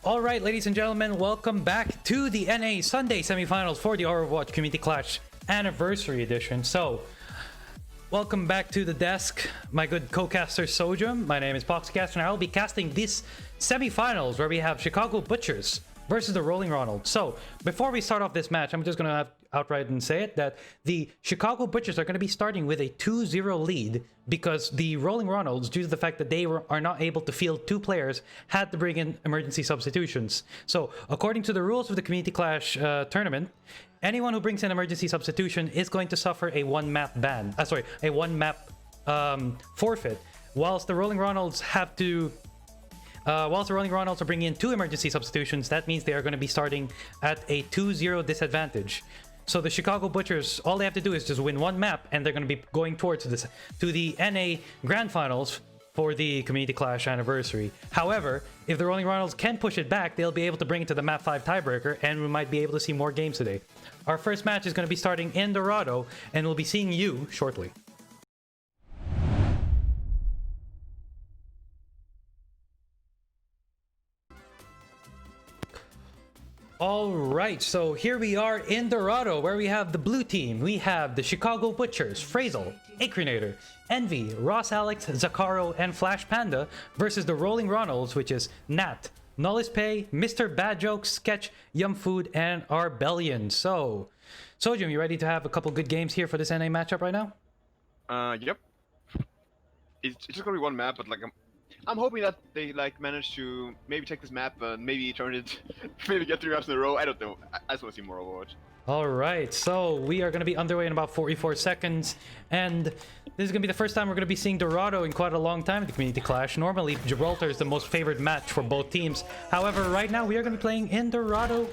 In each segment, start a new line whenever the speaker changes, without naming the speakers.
All right, ladies and gentlemen, welcome back to the NA Sunday semifinals for the Overwatch Community Clash Anniversary Edition. So, welcome back to the desk, my good co-caster Sojum. My name is Poxycaster, and I will be casting these semifinals where we have Chicago Butchers versus the Rolling Ronalds. So, before we start off this match, I'm just going to have outright and say it that the Chicago Butchers are going to be starting with a 2-0 lead because the Rolling Ronalds, due to the fact that they are not able to field two players, had to bring in emergency substitutions. So, according to the rules of the Community Clash tournament, anyone who brings in emergency substitution is going to suffer a one-map ban. A one-map forfeit. Whilst the Rolling Ronalds have to whilst the Rolling Ronalds are bringing in two emergency substitutions, that means they are going to be starting at a 2-0 disadvantage. So the Chicago Butchers, all they have to do is just win one map, and they're going to be going towards the NA Grand Finals for the Community Clash Anniversary. However, if the Rolling Ronalds can push it back, they'll be able to bring it to the Map 5 tiebreaker, and we might be able to see more games today. Our first match is going to be starting in Dorado, and we'll be seeing you shortly. All right, so here we are in Dorado, where we have the blue team. We have the Chicago Butchers, Frazel, Acrenator, Envy, Ross Alex, Zacaro, and Flash Panda versus the Rolling Ronalds, which is Nat, Nollis Pay, Mr. Bad Jokes, Sketch, Yum Food, and Arbellion. So, Sojum, you ready to have a couple good games here for this NA matchup right now?
Yep. It's just gonna be one map, but I'm hoping that they manage to maybe take this map and maybe turn it, maybe get 3 maps in a row. I don't know. I just want to see more Overwatch.
All right, so we are going to be underway in about 44 seconds, and this is going to be the first time we're going to be seeing Dorado in quite a long time in the Community Clash. Normally, Gibraltar is the most favored match for both teams. However, right now we are going to be playing in Dorado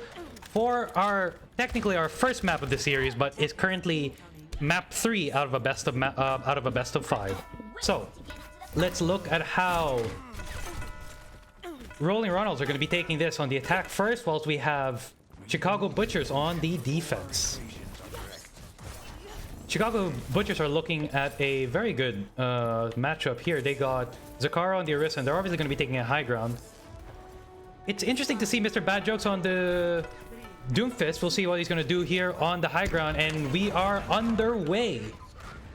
for technically our first map of the series, but it's currently map 3 out of a best of 5. So, let's look at how Rolling Ronalds are going to be taking this on the attack first, whilst we have Chicago Butchers on the defense. Chicago Butchers are looking at a very good matchup here. They got Zacaro on the Orisa, and they're obviously going to be taking a high ground. It's interesting to see Mr. Bad Jokes on the Doomfist. We'll see what he's going to do here on the high ground, and we are underway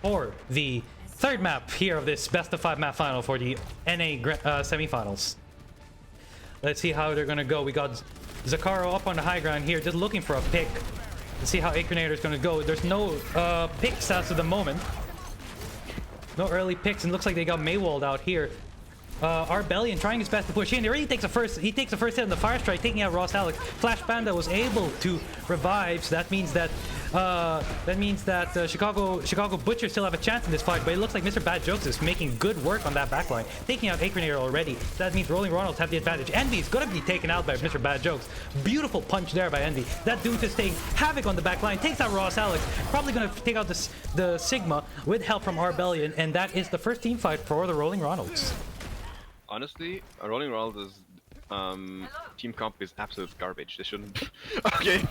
for the third map here of this best of 5 map final for the NA semifinals. Let's see how they're gonna go. We got Zacaro up on the high ground here, just looking for a pick. Let's see how Acrenator is gonna go. There's no picks as of the moment. No early picks, and looks like they got Maywald out here. Arbellion trying his best to push in. He already takes a first hit on the fire strike, taking out Ross Alex. Flash Panda was able to revive, so that means that Chicago Butchers still have a chance in this fight, but it looks like Mr. Bad Jokes is making good work on that backline, taking out Acrenator already. So that means Rolling Ronalds have the advantage. Envy is gonna be taken out by Mr. Bad Jokes. Beautiful punch there by Envy. That Doomfist taking havoc on the backline, takes out Ross Alex. Probably gonna take out the Sigma with help from Arbellion, and that is the first team fight for the Rolling Ronalds.
Honestly, Rolling Ronalds' team comp is absolute garbage. They shouldn't. Okay,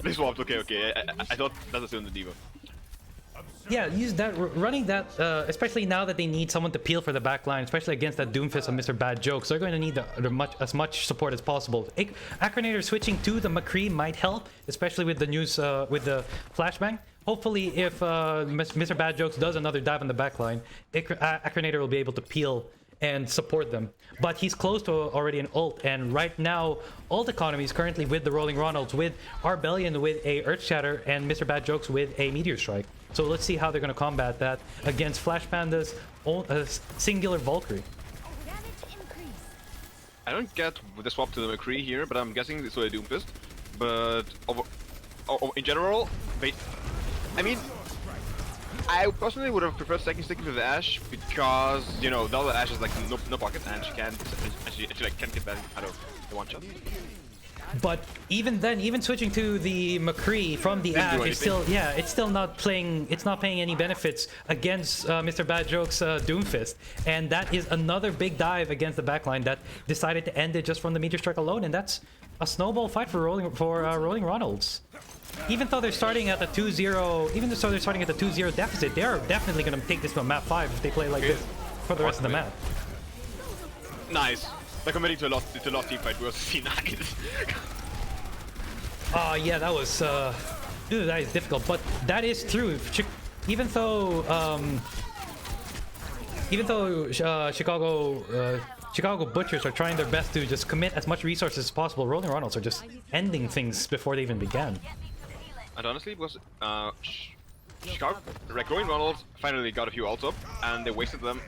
they swapped. Okay. I thought that was in the Diva.
Yeah, use that, running that, especially now that they need someone to peel for the backline, especially against that Doomfist and Mr. Bad Jokes. They're going to need as much support as possible. Acrenator switching to the McCree might help, especially with the news, with the flashbang. Hopefully, if Mr. Bad Jokes does another dive on the backline, Acrenator will be able to peel and support them. But he's close to already an ult, and right now ult economy is currently with the Rolling Ronalds, with Arbellion with a Earth Shatter and Mr. Bad Jokes with a Meteor Strike. So let's see how they're going to combat that against Flash Panda's singular Valkyrie.
I don't get the swap to the McCree here, but I'm guessing this was a Doomfist. But in general, I personally would have preferred second sticking to the Ashe because, you know, the other Ashe is no pocket, and she can't get that out of the one shot.
But even then, even switching to the McCree from the Ashe is still, it's still not playing. It's not paying any benefits against Mr. Bad Joke's Doomfist, and that is another big dive against the backline that decided to end it just from the Meteor Strike alone, and that's a snowball fight for Rolling Ronalds. Even though they're starting at the 2-0, deficit, they are definitely going to take this to a map 5 if they play like this for the rest of the map.
Nice. They're committing to a lost team fight versus C9.
Oh yeah, that was that is difficult, but that is true. Even though Chicago Butchers are trying their best to just commit as much resources as possible, Rolling Ronalds are just ending things before they even began.
And honestly, because Chicago, like Rolling Ronalds finally got a few ults up, and they wasted them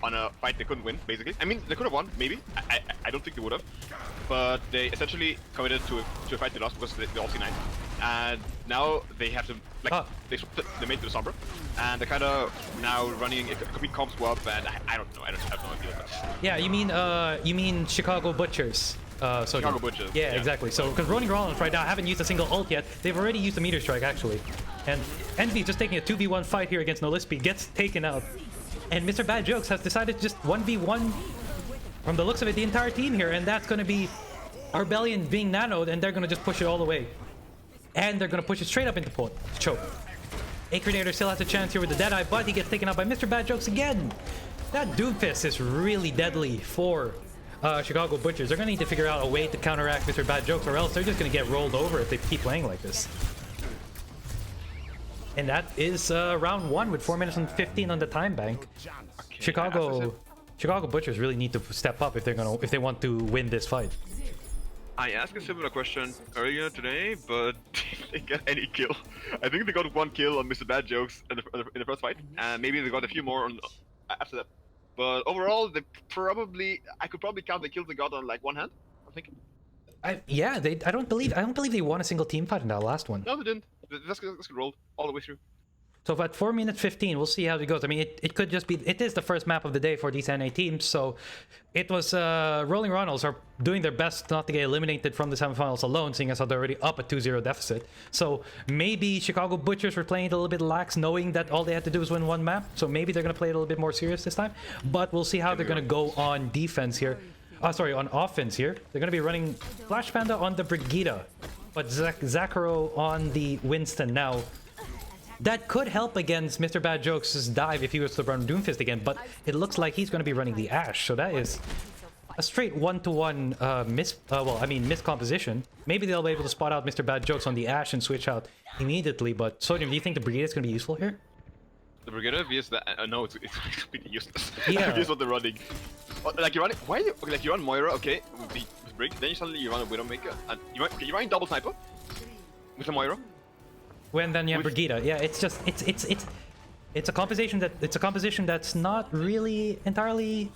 on a fight they couldn't win, basically. I mean, they could have won, maybe. I don't think they would have. But they essentially committed to a fight they lost because they all C9. And now they have to, like, they swapped the mate to the Sombra. And they're kind of now running a complete comp swap, and I don't know, I have no idea. But...
Yeah, you mean Chicago Butchers.
Chicago Butchers.
Yeah, exactly. So, because Rolling Ronalds right now haven't used a single ult yet, they've already used a meteor strike, actually. And Envy just taking a 2v1 fight here against Nolispi, gets taken out. And Mr. Bad Jokes has decided to just 1v1 from the looks of it, the entire team here, and that's going to be Arbellion being nanoed, and they're going to just push it all the way. And they're going to push it straight up into choke. Eichenwalde still has a chance here with the Deadeye, but he gets taken out by Mr. Bad Jokes again. That Doomfist is really deadly for Chicago Butchers. They're going to need to figure out a way to counteract Mr. Bad Jokes, or else they're just going to get rolled over if they keep playing like this. And that is round 1 with 4 minutes and 15 on the time bank. Okay, Chicago Butchers really need to step up if they want to win this fight.
I asked a similar question earlier today, but did they get any kill? I think they got 1 kill on Mr. Bad Jokes in the first fight, and maybe they got a few more after that. But overall, I could probably count the kills they got on like one hand, I think.
Yeah, I don't believe they won a single team fight in that last one.
No, they didn't. That's rolled all the way through.
So at 4 minutes 15, we'll see how it goes. I mean, it could just be... It is the first map of the day for these NA teams, so it was... Rolling Ronalds are doing their best not to get eliminated from the semifinals alone, seeing as how they're already up a 2-0 deficit. So maybe Chicago Butchers were playing it a little bit lax, knowing that all they had to do was win one map. So maybe they're going to play it a little bit more serious this time. But we'll see how they're going to go on defense here. On offense here. They're going to be running Flash Panda on the Brigida, but Zakaro on the Winston now. That could help against Mr. Bad Jokes' dive if he was to run Doomfist again, but it looks like he's going to be running the Ashe, so that is a straight 1-to-1 miscomposition. Maybe they'll be able to spot out Mr. Bad Jokes on the Ashe and switch out immediately, but Sodium, do you think the Brigida is going to be useful here?
The Brigida vs the... no, it's completely useless.
Yeah.
Here's what they're running. Like, you're running... Why? Like, you run Moira, okay, with Brig, then you run a Widowmaker, and you're running double sniper with a Moira.
When then you have Brigida, yeah, it's just it's a composition that's not really entirely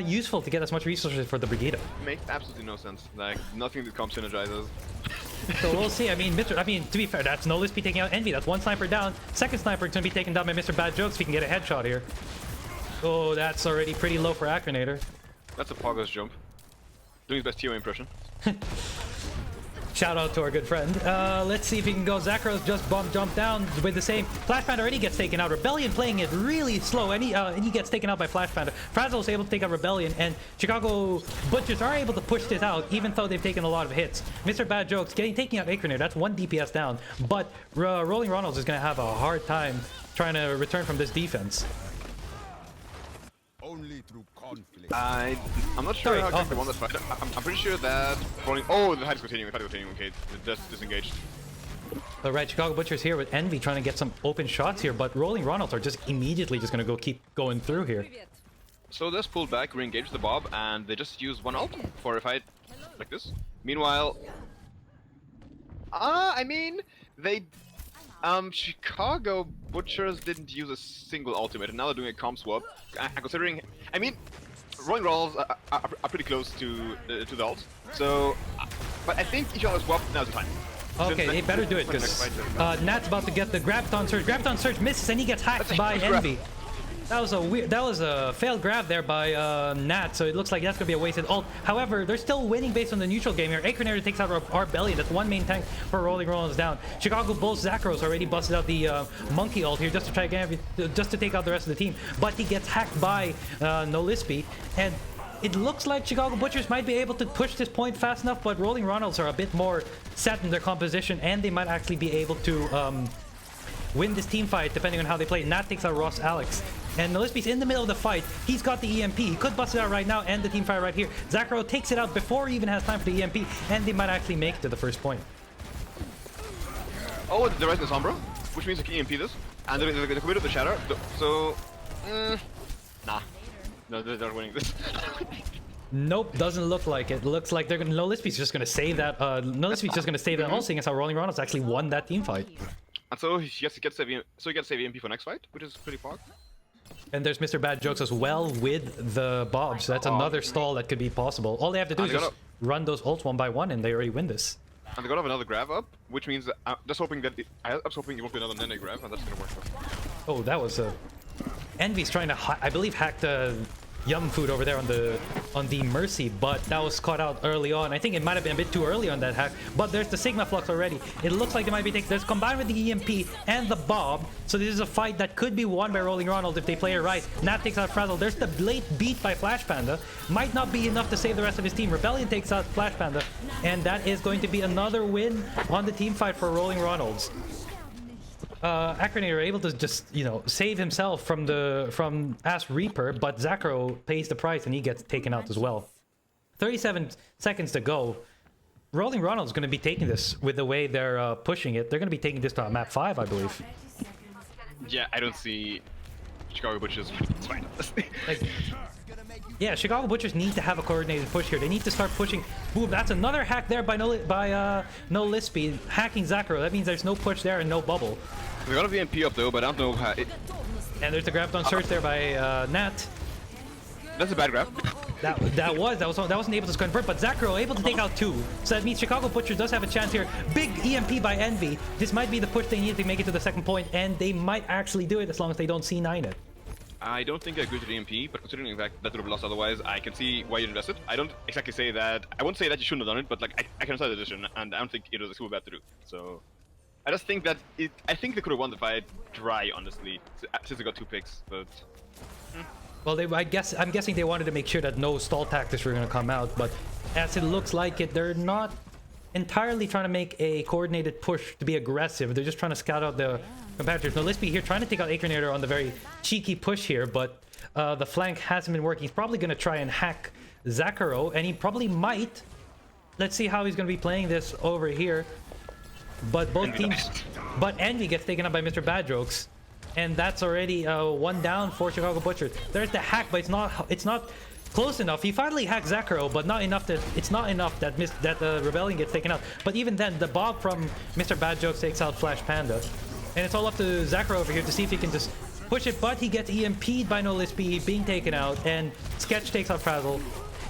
useful to get as much resources for the Brigida.
Makes absolutely no sense. Like nothing that comes synergizes.
So we'll see. I mean, to be fair, that's Nolispi taking out Envy. That's 1 sniper down. Second sniper is gonna be taken down by Mr. Bad Jokes if he can get a headshot here. Oh, that's already pretty low for Acronator.
That's a Poggers jump. Doing his best TO impression.
Shout out to our good friend. Let's see if he can go. Zakaro's just jumped down with the same. Flash Panda already gets taken out. Rebellion playing it really slow, and he gets taken out by Flash Panda. Frazzle is able to take out Rebellion, and Chicago Butchers are able to push this out, even though they've taken a lot of hits. Mr. Bad Jokes taking out Acronator. That's 1 DPS down, but Rolling Ronalds is going to have a hard time trying to return from this defense.
Only through conflict.
I'm not sure how they won this fight. I'm pretty sure that rolling. Oh, the fight is continuing. Okay, just disengaged.
All right, Chicago Butchers here with Envy trying to get some open shots here, but Rolling Ronalds are just immediately just going to keep going through here.
So they just pulled back, re-engaged the Bob, and they just used 1 ult for a fight like this. Meanwhile, I mean, Chicago Butchers didn't use a single ultimate, and now they're doing a comp swap. And considering, I mean, Rolling Ronalds are pretty close to the ults, so, but I think if you want to swap, now's the time.
Okay, they better do it, because Nat's about to get the Graviton Surge. Graviton Surge misses, and he gets hacked by Envy. That was a failed grab there by Nat, so it looks like that's gonna be a wasted ult. However, they're still winning based on the neutral game here. Acronator takes out Arbellion. That's 1 main tank for Rolling Ronalds down. Chicago Bulls Zakaros already busted out the monkey ult here just to try again, just to take out the rest of the team. But he gets hacked by Nolispi, and it looks like Chicago Butchers might be able to push this point fast enough, but Rolling Ronalds are a bit more set in their composition, and they might actually be able to win this team fight depending on how they play. Nat takes out Ross Alex. And Nolispi's in the middle of the fight. He's got the EMP. He could bust it out right now and the team fight right here. Zakro takes it out before he even has time for the EMP, and they might actually make it to the first point.
Oh, the Rise of Sombra, which means you can EMP this. And the commit of the Shatter. So, nah. No, they're not winning this.
Nope, doesn't look like it. Looks like they're gonna. Nolispi's just gonna save that. Nolispi's just gonna save that. Also, seeing as how Rolling Ronalds actually won that team fight.
And so he gets to save EMP for next fight, which is pretty far.
And there's Mr. Bad Jokes as well with the Bob, so that's another stall that could be possible. All they have to do is just run those ults one by one, and they already win this.
And they're gonna have another grab up, which means I'm just hoping that I was hoping it won't be another Nene grab, and that's gonna work.
Oh, that was a. Envy's trying to, I believe, hack the Yum Food over there on the Mercy, but that was caught out early on. I think it might have been a bit too early on that hack, but there's the Sigma Flux already. It looks like they might be taking. There's combined with the EMP and the Bob, so this is a fight that could be won by Rolling Ronald if they play it right. Nat takes out Frazzle. There's the late beat by Flash Panda. Might not be enough to save the rest of his team. Rebellion takes out Flash Panda, and that is going to be another win on the team fight for Rolling Ronalds. Akrinator able to just, you know, save himself from Ass Reaper, but Zakro pays the price and he gets taken out as well. 37 seconds to go. Rolling Ronald's going to be taking this with the way they're pushing it. They're going to be taking this to map 5, I believe.
Yeah, I don't see Chicago Butchers. It's fine.
Like, yeah, Chicago Butchers need to have a coordinated push here. They need to start pushing. Boom, that's another hack there by Nolispy hacking Zakro. That means there's no push there and no bubble.
They're gonna be MP up though, but I don't know how it...
And there's the grab down search there by Nat.
That's a bad grab.
That wasn't able to convert, but Zakro able to take out 2. So that means Chicago Butchers does have a chance here. Big EMP by Envy. This might be the push they need to make it to the second point, and they might actually do it as long as they don't C9 it.
I don't think I agree with the EMP, but considering the fact that would have lost otherwise, I can see why you invested. I don't exactly say that. I won't say that you shouldn't have done it, but like I can understand the decision, and I don't think it was a super bad to do. So I just think that I think they could have won the fight dry, honestly, since they got 2 picks. But
well, I'm guessing they wanted to make sure that no stall tactics were going to come out, but as it looks like it, they're not entirely trying to make a coordinated push to be aggressive. They're just trying to scout out the competitors. Nolispy here trying to take out Eichenwalde on the very cheeky push here, but the flank hasn't been working. He's probably going to try and hack Zakro, and he probably might. Let's see how he's going to be playing this over here. But both teams... But Envy gets taken up by Mr. Bad Jokes, and that's already 1 down for Chicago Butchers. There's the hack, but it's not close enough. He finally hacks Zakro, but not enough that that Rebellion gets taken out. But even then, the Bob from Mr. Bad Jokes takes out Flash Panda. And it's all up to Zakro over here to see if he can just push it, but he gets EMP'd by Nolispy being taken out, and Sketch takes out Frazzle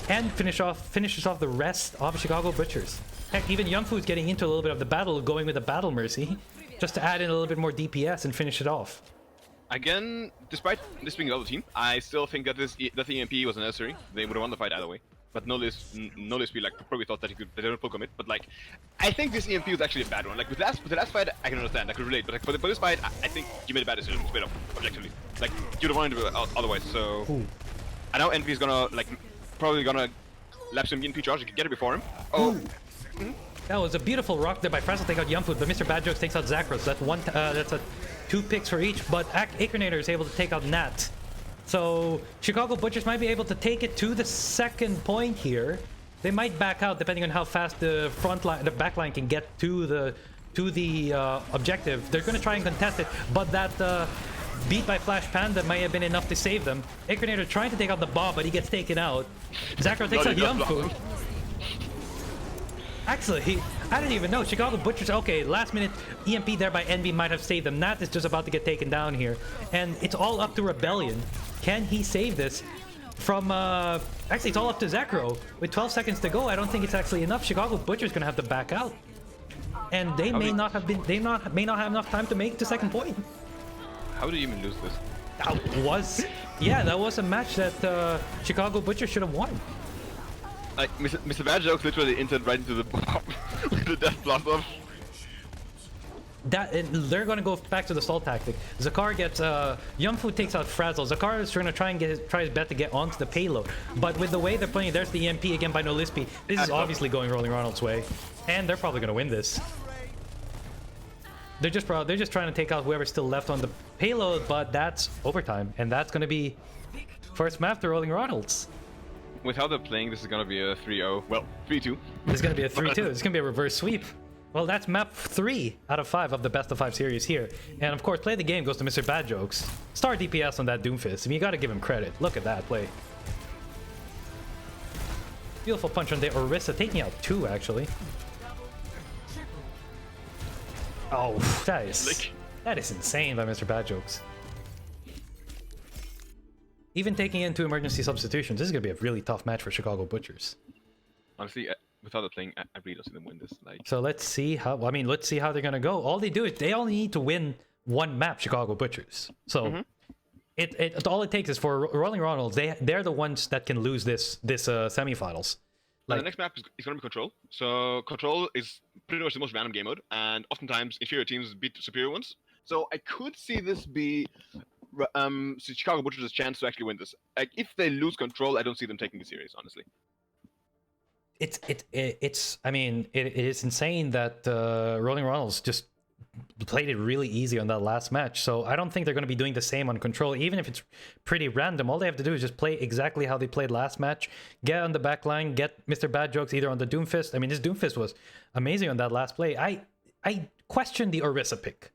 and finishes off the rest of Chicago Butchers. Heck, even Young Food's getting into a little bit of the battle, going with the Battle Mercy, just to add in a little bit more DPS and finish it off.
again, despite this being the other team, I still think that that the EMP was unnecessary. They would have won the fight either way. But Nolispy like probably thought that they didn't full commit. But like, I think this EMP was actually a bad one. Like with the last fight, I can understand, I could relate. But like for this fight, I think you made a bad decision, straight up, objectively. Like you'd have wanted to do it otherwise. So, I know Envy is gonna like probably gonna lapse some EMP charge, get it before him. Oh.
That was a beautiful rock there by Frazzle take out Yumfood, but Mr. Bad Jokes takes out Zakros. So that's two picks for each. But Acrenator is able to take out Nat. So Chicago Butchers might be able to take it to the second point here. They might back out depending on how fast the back line can get to the objective. They're going to try and contest it, but that beat by Flash Panda may have been enough to save them. Acrenator trying to take out the Bob, but he gets taken out. Zakro takes out Yumfood. Actually, I didn't even know. Chicago Butchers, okay, last minute EMP there by Envy might have saved them. Nat is just about to get taken down here. And it's all up to Rebellion. Can he save this from, actually it's all up to Zakro. With 12 seconds to go, I don't think it's actually enough. Chicago Butchers gonna have to back out. And they may not have enough time to make it to second point.
How did you even lose this?
That was a match that Chicago Butchers should have won.
Like, Mr. Bad Jokes literally entered right into the bomb with the death blast off.
They're gonna go back to the stall tactic. Zakar gets Yumfu takes out Frazzle. Zakar is gonna try his best to get onto the payload. But with the way they're playing, there's the EMP again by Nolispy. This is obviously going Rolling Ronald's way. And they're probably gonna win this. they're just trying to take out whoever's still left on the payload, but that's overtime, and that's gonna be first map to Rolling Ronalds.
With how they're playing, this is gonna be a 3-0. Well, 3-2.
This is gonna be a 3-2. It's gonna be a reverse sweep. Well, that's map 3 out of 5 of the best of 5 series here. And of course, play the game goes to Mr. Bad Jokes. Star DPS on that Doomfist. I mean, you gotta give him credit. Look at that play. Beautiful punch on the Orisa, taking out 2 actually. Oh, that is insane by Mr. Bad Jokes. Even taking into emergency substitutions, this is gonna be a really tough match for Chicago Butchers.
Honestly, without the playing, I really don't see them win this. Like,
so let's see how. I mean, let's see how they're gonna go. All they do is they only need to win 1 map, Chicago Butchers. So all it takes is for Rolling Ronalds. They're the ones that can lose this semifinals.
Like, the next map is going to be Control. So Control is pretty much the most random game mode, and oftentimes inferior teams beat the superior ones. So I could see this be Chicago Butchers' chance to actually win this. Like, if they lose Control, I don't see them taking it serious, honestly.
I mean, it is insane that Rolling Ronalds just played it really easy on that last match. So I don't think they're going to be doing the same on Control, even if it's pretty random. All they have to do is just play exactly how they played last match, get on the back line, get Mr. Bad Jokes either on the Doomfist. I mean, this Doomfist was amazing on that last play. I question the Orisa pick.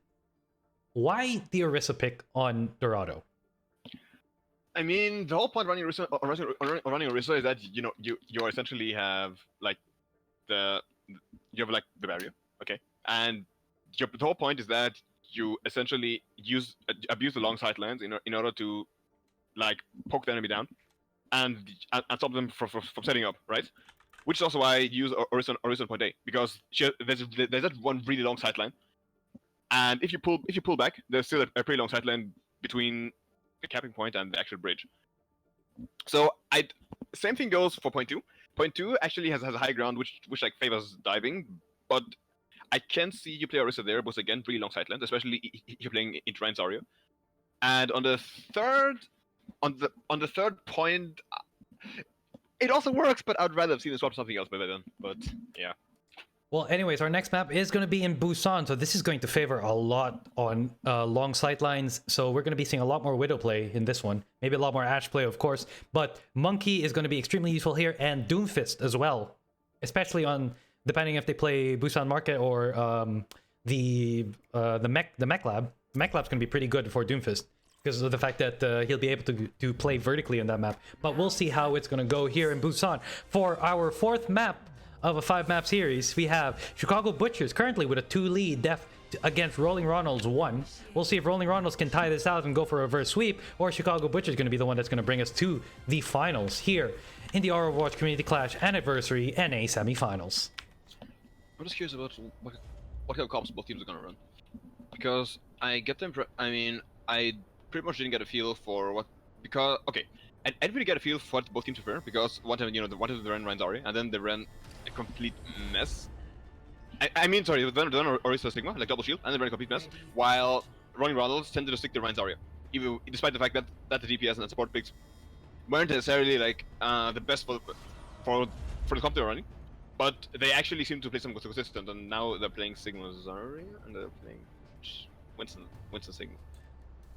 Why the Orisa pick on Dorado?
I mean, the whole point running Orisa is that you essentially have like the barrier, okay, and the whole point is that you essentially abuse the long sight lines in order to like poke the enemy down and stop them from setting up, right? Which is also why I use Orisa point A, because there's that one really long sight line, and if you pull back, there's still a pretty long sight line between the capping point and the actual bridge. So same thing goes for point 2. Point 2 actually has a high ground which like favors diving, but I can see you play Orisa there, but again, really long sight lines, especially if you're playing into Ryan Zarya. And on the third point, it also works, but I'd rather have seen it swap something else by then. But yeah.
Well, anyways, our next map is going to be in Busan, so this is going to favor a lot on long sight lines. So we're going to be seeing a lot more Widow play in this one. Maybe a lot more Ashe play, of course. But Monkey is going to be extremely useful here, and Doomfist as well. Especially on, depending if they play Busan Market or the Mech Lab. Mech Lab's going to be pretty good for Doomfist, because of the fact that he'll be able to play vertically on that map. But we'll see how it's going to go here in Busan. For our 4th map of a 5-map series, we have Chicago Butchers currently with a 2 lead against Rolling Ronalds 1. We'll see if Rolling Ronalds can tie this out and go for a reverse sweep, or Chicago Butchers is going to be the one that's going to bring us to the finals here in the Overwatch Community Clash Anniversary NA semifinals.
I'm just curious about what kind of comps both teams are going to run, because I get them. I mean, I pretty much didn't get a feel for what, because okay, I didn't really get a feel for what both teams prefer, because one time they ran Ryan Zarya, and then they ran a complete mess. I mean, sorry, then Orisa Sigma, like double shield, and then ran a complete mess, while Rolling Ronalds tended to stick to Ryan Zarya, even despite the fact that the DPS and the support picks weren't necessarily like the best for the comp they were running, but they actually seem to play something consistent, and now they're playing Sigma Zarya, and they're playing Winston Sigma.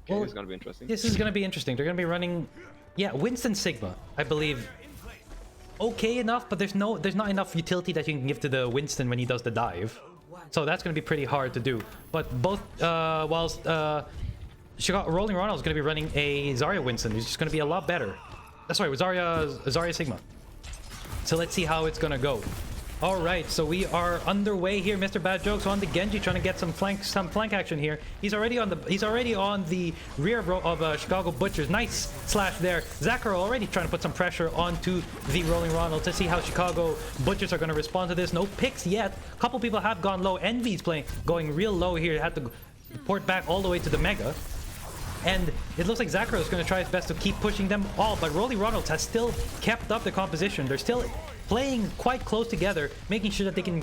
Okay, well, this is gonna be interesting.
This is gonna be interesting. They're gonna be running, yeah, Winston Sigma, I believe. Okay enough, but there's not enough utility that you can give to the Winston when he does the dive, so that's going to be pretty hard to do. But both whilst Rolling Ronald is going to be running a Zarya Winston, who's just going to be a lot better. That's right, with Zarya Sigma. So let's see how it's going to go. All right, so we are underway here. Mr. Bad Jokes on the Genji, trying to get some flank action here. He's already on the rear of Chicago Butchers. Nice slash there. Zakaro already trying to put some pressure onto the Rolling Ronald to see how Chicago Butchers are going to respond to this. No picks yet. A couple people have gone low. Envy's going real low here. Had to port back all the way to the Mega. And it looks like Zakaro is going to try his best to keep pushing them all, but Rolling Ronalds has still kept up the composition. They're still playing quite close together, making sure that they can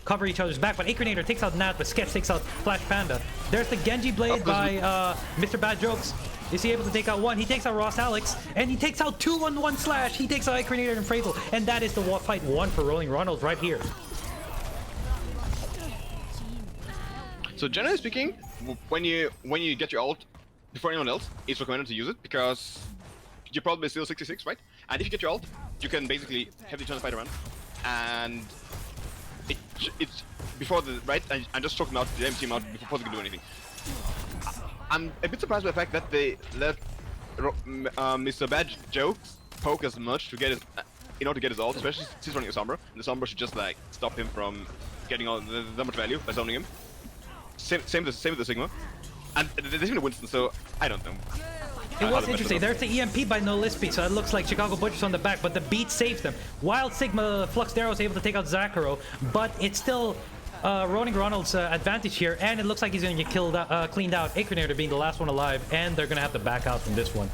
cover each other's back. But Acrenator takes out Nat, but Sketch takes out Flash Panda. There's the Genji Blade by Mr. Bad Jokes. Is he able to take out one? He takes out Ross Alex, and he takes out two on one slash. He takes out Acrenator and Frazel, and that is the fight one for Rolling Ronalds right here.
So generally speaking, when you get your ult before anyone else, it's recommended to use it because you're probably still 66, right? And if you get your ult, you can basically heavily turn the fight around, and it's before the right. I'm just talking about the team out before they can do anything. I'm a bit surprised by the fact that they let Mr. Bad Jokes poke as much to get his in order to get his ult, especially since he's running a Sombra. And the Sombra should just like stop him from getting all that much value by zoning him. Same with the Sigma. And there's even a Winston, so I don't know.
It was interesting. There's the EMP by No Lispy, so it looks like Chicago Butchers on the back, but the beat saves them. Wild Sigma Flux Darrow is able to take out Zakaro, but it's still Ronalds' advantage here, and it looks like he's going to get cleaned out. Eichenwalde being the last one alive, and they're going to have to back out from this one.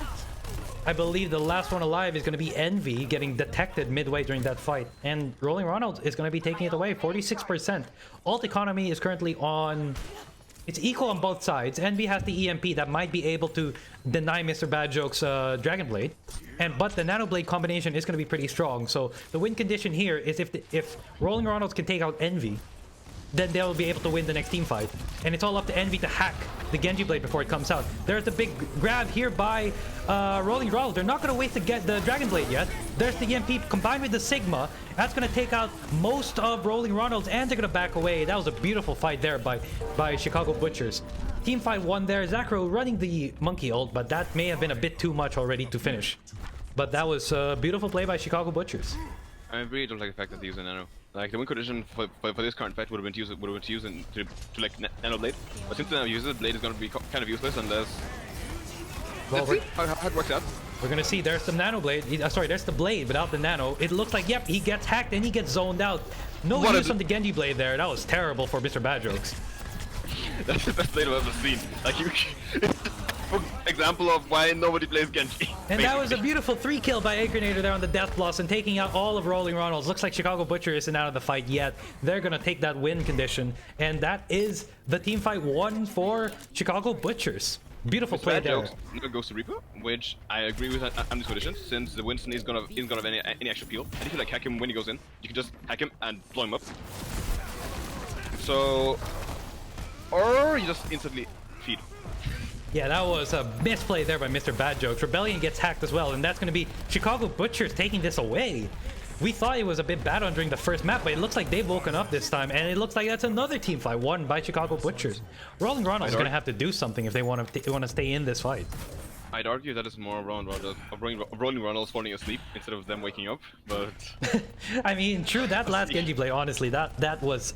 I believe the last one alive is going to be Envy getting detected midway during that fight, and Rolling Ronalds is going to be taking it away, 46%. Ult economy is currently on... It's equal on both sides. Envy has the EMP that might be able to deny Mr. Bad Joke's Dragon Blade, but the Nano Blade combination is going to be pretty strong. So the win condition here is if Rolling Ronalds can take out Envy, then they'll be able to win the next team fight. And it's all up to Envy to hack the Genji Blade before it comes out. There's the big grab here by Rolling Ronalds. They're not going to wait to get the Dragon Blade yet. There's the EMP combined with the Sigma. That's going to take out most of Rolling Ronalds, and they're going to back away. That was a beautiful fight there by Chicago Butchers. Team fight 1 there. Zakaro running the Monkey ult, but that may have been a bit too much already to finish. But that was a beautiful play by Chicago Butchers.
I really don't like the fact that they use a Nano. Like the win condition for this current fight would have been to use to like Nano Blade, but since they now use it, Blade is going to be kind of useless unless.
Well,
let's see how it works out.
We're gonna see. There's the Nano Blade. Sorry, there's the Blade without the Nano. It looks like, yep, he gets hacked and he gets zoned out. No use on the Genji Blade there. That was terrible for Mr. Bad Jokes.
That's the best Blade I've ever seen. Like example of why nobody plays Genji.
And that was a beautiful 3-kill by Eichenwalde there on the Death Blossom, taking out all of Rolling Ronalds. Looks like Chicago Butcher isn't out of the fight yet. They're gonna take that win condition, and that is the team fight 1 for Chicago Butchers. Beautiful play there.
Never goes to Reaper, which I agree with on this condition, since the Winston is gonna have any extra peel. And if you like hack him when he goes in, you can just hack him and blow him up. So, or you just instantly feed.
Yeah, that was a misplay there by Mr. Bad Jokes. Rebellion gets hacked as well, and that's going to be Chicago Butchers taking this away. We thought it was a bit bad on during the first map, but it looks like they've woken up this time, and it looks like that's another team fight won by Chicago Butchers. Rolling Ronalds is going to have to do something if they want to stay in this fight.
I'd argue that is more Rolling Ronalds falling asleep instead of them waking up, but...
I mean, true, that last Genji Blade, honestly, that was...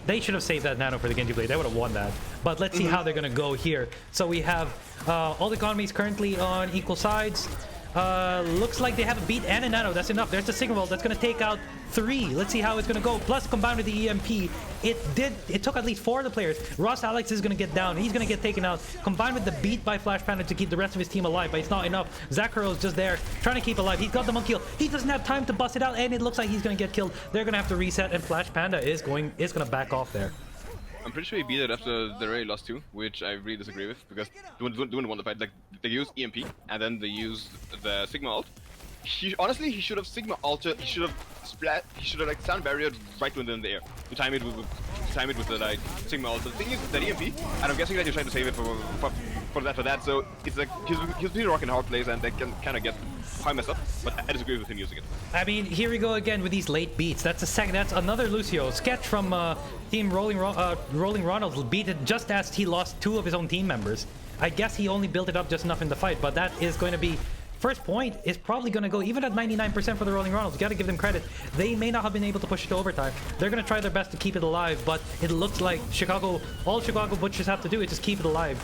They should have saved that Nano for the Genji Blade. They would have won that. But let's see how they're going to go here. So we have all the economies currently on equal sides. Looks like they have a beat and a Nano. That's enough. There's the Signal that's going to take out 3. Let's see how it's going to go. Plus, combined with the EMP, it took at least 4 of the players. Ross Alex is going to get down. He's going to get taken out. Combined with the beat by Flash Panda to keep the rest of his team alive, but it's not enough. Zakaro is just there trying to keep alive. He's got the monkey kill. He doesn't have time to bust it out, and it looks like he's going to get killed. They're going to have to reset, and Flash Panda is going to back off there.
I'm pretty sure he beat it after the Ray lost 2, which I really disagree with, because they wouldn't want to fight. Like, they use EMP, and then they use the Sigma ult. Honestly, he should have Sigma ulted, he should have splat, he should have like sound barrier right when they're in the air to time it with the like Sigma ult. The thing is that EMP, and I'm guessing that you're trying to save it for that. So it's like he's really rocking hard plays, and they can kind of get quite messed up. But I disagree with him using it.
I mean, here we go again with these late beats. That's another Lucio sketch from Team Rolling Ronalds beat it just as he lost 2 of his own team members. I guess he only built it up just enough in the fight, but that is going to be. First point is probably going to go even at 99% for the Rolling Ronalds. You got to give them credit. They may not have been able to push it to overtime. They're going to try their best to keep it alive, but it looks like all Chicago Butchers have to do is just keep it alive.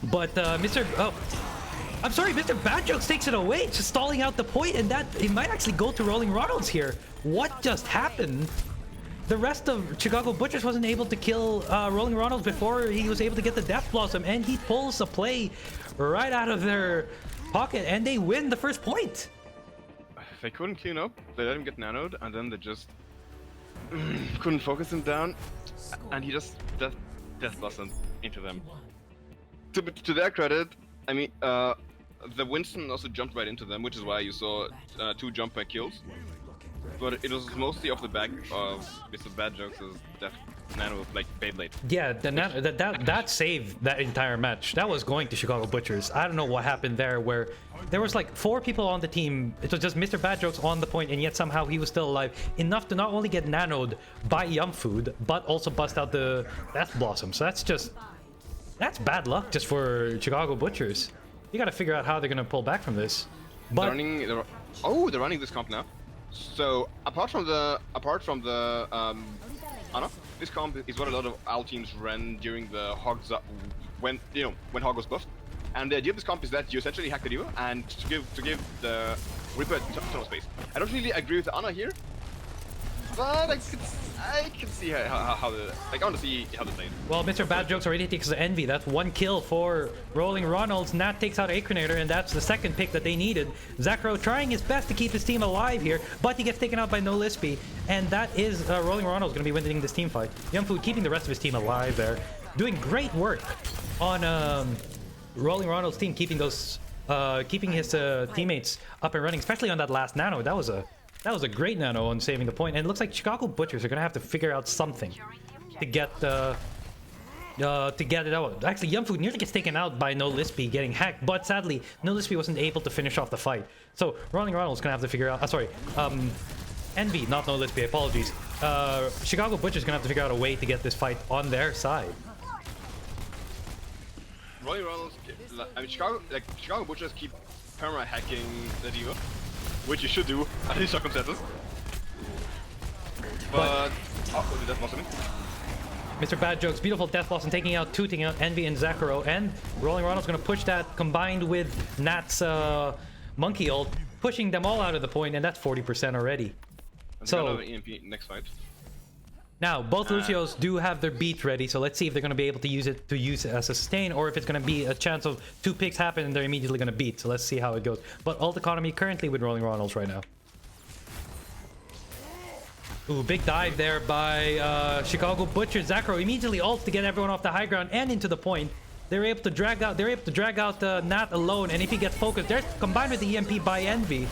But I'm sorry, Mr. Bad Jokes takes it away, just stalling out the point, and that it might actually go to Rolling Ronalds here. What just happened? The rest of Chicago Butchers wasn't able to kill Rolling Ronalds before he was able to get the Death Blossom, and he pulls a play right out of their pocket, and they win the first point.
They couldn't clean up, they let him get nanoed, and then they just couldn't focus him down, and he just Death Blossomed into them. To their credit, I mean, the Winston also jumped right into them, which is why you saw 2 jump back kills. but it was mostly off the back of Mr. Bad Jokes' death nano like Beyblade.
Yeah, that saved that entire match. That was going to Chicago Butchers. I don't know what happened there, where there was like 4 people on the team. It was just Mr. Bad Jokes on the point, and yet somehow he was still alive enough to not only get nanoed by Yum Food, but also bust out the Death Blossom. So that's bad luck just for Chicago Butchers. You got to figure out how they're gonna pull back from this. But
they're running this comp now. So apart from the Anna, this comp is what a lot of OWL teams ran during the Hogs when Hog was buffed. And the idea of this comp is that you essentially hack the Diva and to give the Reaper tunnel space. I don't really agree with Anna here, but I can see how I want to see how they play.
Well, Mr. Bad Jokes already takes the Envy. That's 1 kill for Rolling Ronalds. Nat takes out Eichenwalde, and that's the second pick that they needed. Zacro trying his best to keep his team alive here, but he gets taken out by No Lispy, and that is Rolling Ronalds going to be winning this team fight. Young Food keeping the rest of his team alive there, doing great work on Rolling Ronalds' team, keeping his teammates up and running, especially on that last nano. That was a great nano on saving the point, and it looks like Chicago Butchers are gonna have to figure out something to get it out. Actually, Yum Food nearly gets taken out by No Lispy getting hacked, but sadly, No Lispy wasn't able to finish off the fight. So Rolling Ronald's gonna have to figure out. Envy, not No Lispy. Apologies. Chicago Butchers gonna have to figure out a way to get this fight on their side.
Rolling Ronalds, I mean Chicago Butchers keep perma hacking the Diva, which you should do under these circumstances. But Death Blossom.
Mr. Bad Jokes, beautiful Death Blossom taking out Envy and Zacro, and Rolling Ronald's gonna push that combined with Nat's Monkey ult, pushing them all out of the point, and that's 40% already. So
EMP next fight.
Now, both Lucios do have their beat ready, so let's see if they're going to be able to use it as a sustain, or if it's going to be a chance of 2 picks happen and they're immediately going to beat. So let's see how it goes. But ult economy currently with Rolling Ronalds right now. Ooh, big dive there by Chicago Butcher. Zacro immediately ult to get everyone off the high ground and into the point. They're able to drag out Nat alone, and if he gets focused, there's combined with the EMP by Envy.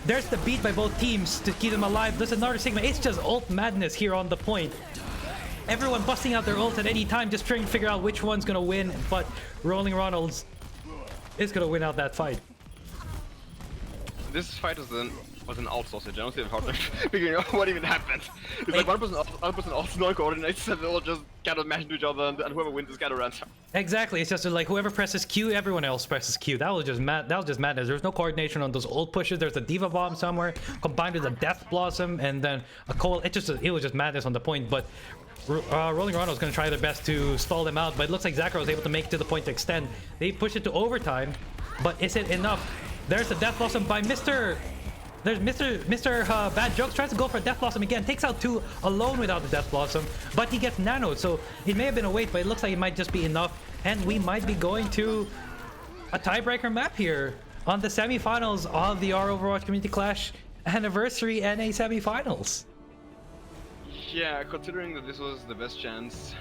There's the beat by both teams to keep them alive. There's another Sigma. It's just ult madness here on the point. Everyone busting out their ult at any time, just trying to figure out which one's gonna win. But Rolling Ronalds is gonna win out that fight.
This fight was an alt sausage. I don't see the hard time figuring out what even happened. It's like one person alt, no coordinates, and they all just kind of mash into each other, and whoever wins is kind of runs.
Exactly. It's just like whoever presses Q, everyone else presses Q. That was just madness. There's no coordination on those ult pushes. There's a Diva Bomb somewhere combined with a Death Blossom, and then a Cold. It was just madness on the point. But Rolling Ronald's gonna try their best to stall them out, but it looks like Zacro was able to make it to the point to extend. They push it to overtime, but is it enough? There's the Death Blossom by Mr. Bad Jokes, tries to go for a Death Blossom again, takes out 2 alone without the Death Blossom, but he gets nanoed, so it may have been a wait, but it looks like it might just be enough, and we might be going to a tiebreaker map here on the semifinals of the our Overwatch Community Clash Anniversary NA semifinals.
Yeah, considering that this was the best chance.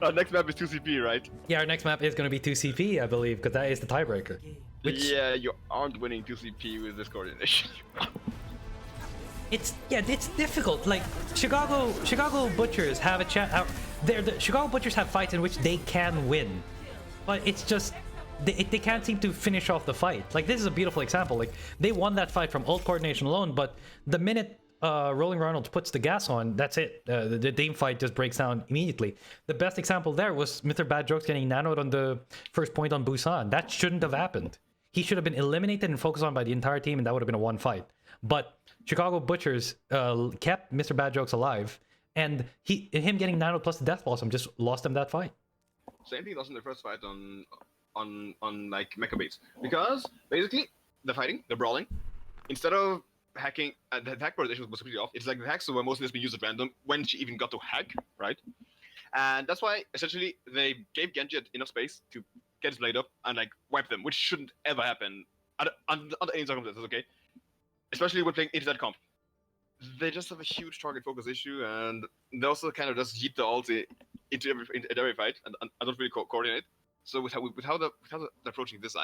Our next map is 2CP, right?
Yeah, our next map is going to be 2CP, I believe, because that is the tiebreaker.
Yeah, you aren't winning 2CP with this coordination.
It's difficult. Like Chicago Butchers have a chance. The Chicago Butchers have fights in which they can win, but it's just they can't seem to finish off the fight. Like this is a beautiful example. Like they won that fight from ult coordination alone, but the minute Rolling Ronalds puts the gas on, that's it. The team fight just breaks down immediately. The best example there was Mr. Bad Jokes getting nanoed on the first point on Busan. That shouldn't have happened. He should have been eliminated and focused on by the entire team, and that would have been a 1 fight. But Chicago Butchers kept Mr. Bad Jokes alive, and him getting nanoed plus the Death Blossom just lost him that fight.
Same thing lost in the first fight on like mecha baits, because basically the brawling, instead of hacking, the hack coordination was completely off. It's like the hacks were mostly just being used at random when she even got to hack, right? And that's why essentially they gave Genji enough space to get his blade up and like wipe them, which shouldn't ever happen under any circumstances, okay? Especially when playing into that comp. They just have a huge target focus issue, and they also kind of just yeet the ult into every fight, and I don't really coordinate. So with how they're approaching this,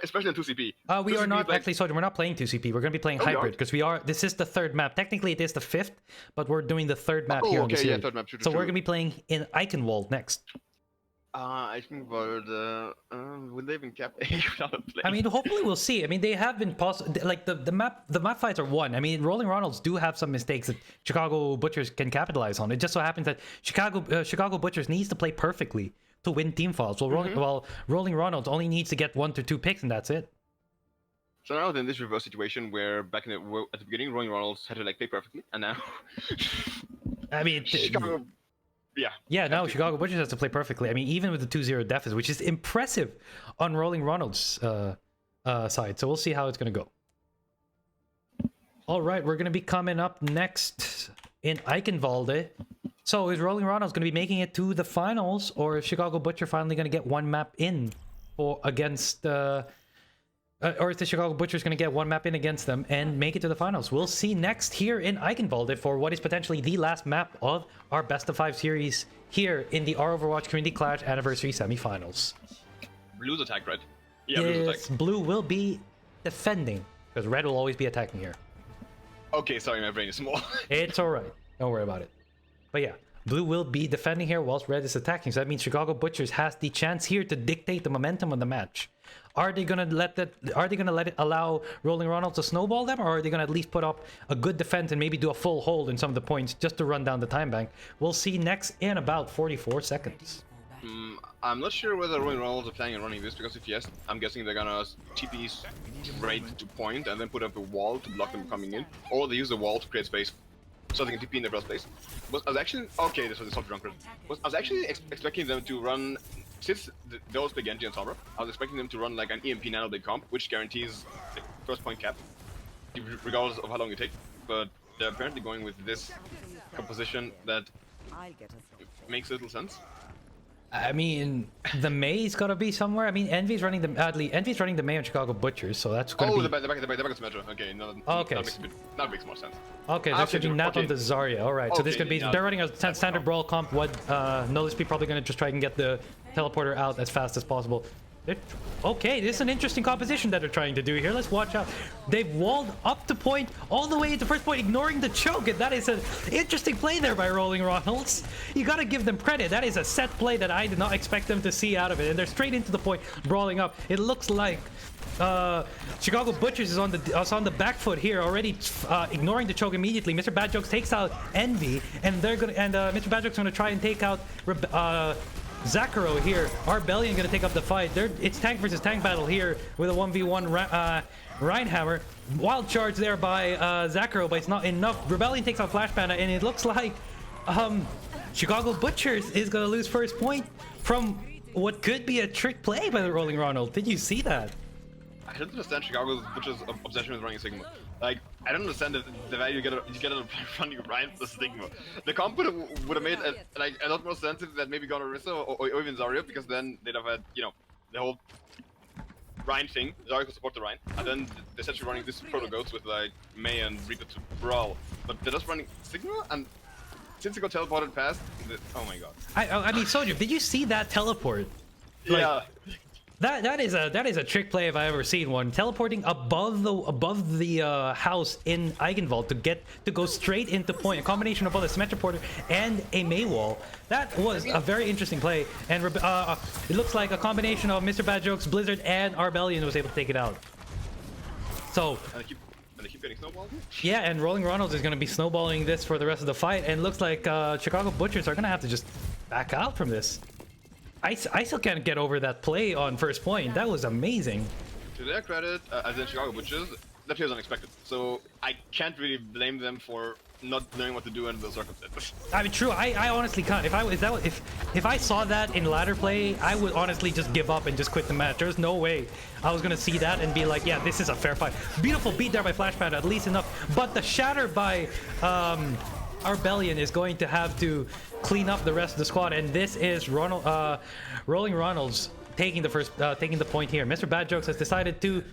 Especially on 2CP.
We are
2CP,
not
like,
actually, Soldier. We're not playing 2CP. We're going to be playing
Oh, we
hybrid
aren't?
because we are. This is the third map. Technically, it is the fifth, but we're doing the third map here on the
okay, yeah,
series.
third map. True,
So
true,
we're going to be playing in Eichenwalde next.
Eichenwalde, will they even cap a without a play?
I mean, hopefully we'll see. I mean, they have been like the map fights are won. I mean, Rolling Ronalds do have some mistakes that Chicago Butchers can capitalize on. It just so happens that Chicago Butchers needs to play perfectly to win team fights. While Rolling Ronalds only needs to get 1 to 2 picks and that's it.
So now in this reverse situation where back at the beginning, Rolling Ronalds had to like play perfectly, and now
I mean,
Chicago.
Yeah, now Chicago Butchers has to play perfectly. I mean, even with the 2-0 deficit, which is impressive on Rolling Ronald's side. So we'll see how it's going to go. All right, we're going to be coming up next in Eichenwalde. So is Rolling Ronald's going to be making it to the finals, or is Chicago Butcher finally going to get one map in against... or is the Chicago Butchers going to get one map in against them and make it to the finals? We'll see next here in Eichenwalde for what is potentially the last map of our best of 5 series here in the our Overwatch Community Clash Anniversary Semifinals.
Blue's attack, right? Yeah,
Yes,
Blue's attack.
Blue will be defending because Red will always be attacking here.
Okay, sorry, my brain is small.
It's all right. Don't worry about it. But yeah, Blue will be defending here whilst Red is attacking. So that means Chicago Butchers has the chance here to dictate the momentum of the match. Are they gonna let it allow Rolling Ronalds to snowball them, or are they gonna at least put up a good defense and maybe do a full hold in some of the points just to run down the time bank? We'll see next in about 44 seconds.
I'm not sure whether Rolling Ronalds are planning on running this, because if yes, I'm guessing they're gonna TP straight to point and then put up a wall to block them coming in, or they use a wall to create space so they can TP in their first place. I was actually okay. This was a soft drunker. I was actually expecting them to run. Since those play Genji and Sombra, I was expecting them to run like an EMP nanoblade comp, which guarantees the first point cap, regardless of how long it takes. But they're apparently going with this composition that makes little sense.
I mean, the May's gotta be somewhere. I mean, Envy's running the May on Chicago Butchers, so that's gonna be...
The back of Metro. Okay, no,
okay.
That makes more sense.
Okay, they're switching that on the Zarya. All right, so this could be... They're running a standard brawl comp. What Nolisp probably gonna just try and get the teleporter out as fast as possible. Okay, this is an interesting composition that they're trying to do here. Let's watch out. They've walled up to point, all the way into first point, ignoring the choke, and that is an interesting play there by Rolling Ronalds. You gotta give them credit. That is a set play that I did not expect them to see out of it, and they're straight into the point, brawling up. It looks like Chicago Butchers is on the back foot here, already ignoring the choke immediately. Mr. Bad Jokes takes out Envy, and Mr. Bad Jokes gonna try and take out Zakaro here. Rebellion gonna take up the fight. It's tank versus tank battle here with a 1v1 Reinhammer. Wild charge there by Zakaro, but it's not enough. Rebellion takes out Flash Panda, and it looks like Chicago Butchers is gonna lose first point from what could be a trick play by the Rolling Ronald. Did you see that?
I don't understand Chicago's Butcher's obsession with running Sigma. Like, I don't understand the value you get out of running Ryan the Stigma. The comp would have made a lot more sense if that maybe gone Orisa or even Zarya, because then they'd have had, you know, the whole Ryan thing. Zarya could support the Ryan, and then they're essentially running this proto goats with like May and Reaper to brawl. But they're just running Sigma, and since he got teleported past, oh my god.
I mean, Soldier, did you see that teleport? Like,
yeah.
That is a trick play if I ever seen one. Teleporting above the house in Eichenwalde to go straight into point. A combination of both a Symmetric Porter and a May wall. That was a very interesting play, and it looks like a combination of Mr. Bad Jokes, Blizzard, and Rebellion was able to take it out. So.
And they keep getting snowballed?
Yeah, and Rolling Ronalds is going to be snowballing this for the rest of the fight, and looks like Chicago Butchers are going to have to just back out from this. I still can't get over that play on first point. That was amazing.
To their credit, as in Chicago Butchers, that play was unexpected. So I can't really blame them for not knowing what to do under those circumstances.
I mean, true. I honestly can't. If I saw that in ladder play, I would honestly just give up and just quit the match. There's no way I was gonna see that and be like, yeah, this is a fair fight. Beautiful beat there by Flash Panda, at least enough. But the shatter by Rebellion is going to have to clean up the rest of the squad, and this is Rolling Ronalds taking the point here. Mr. Bad Jokes has decided to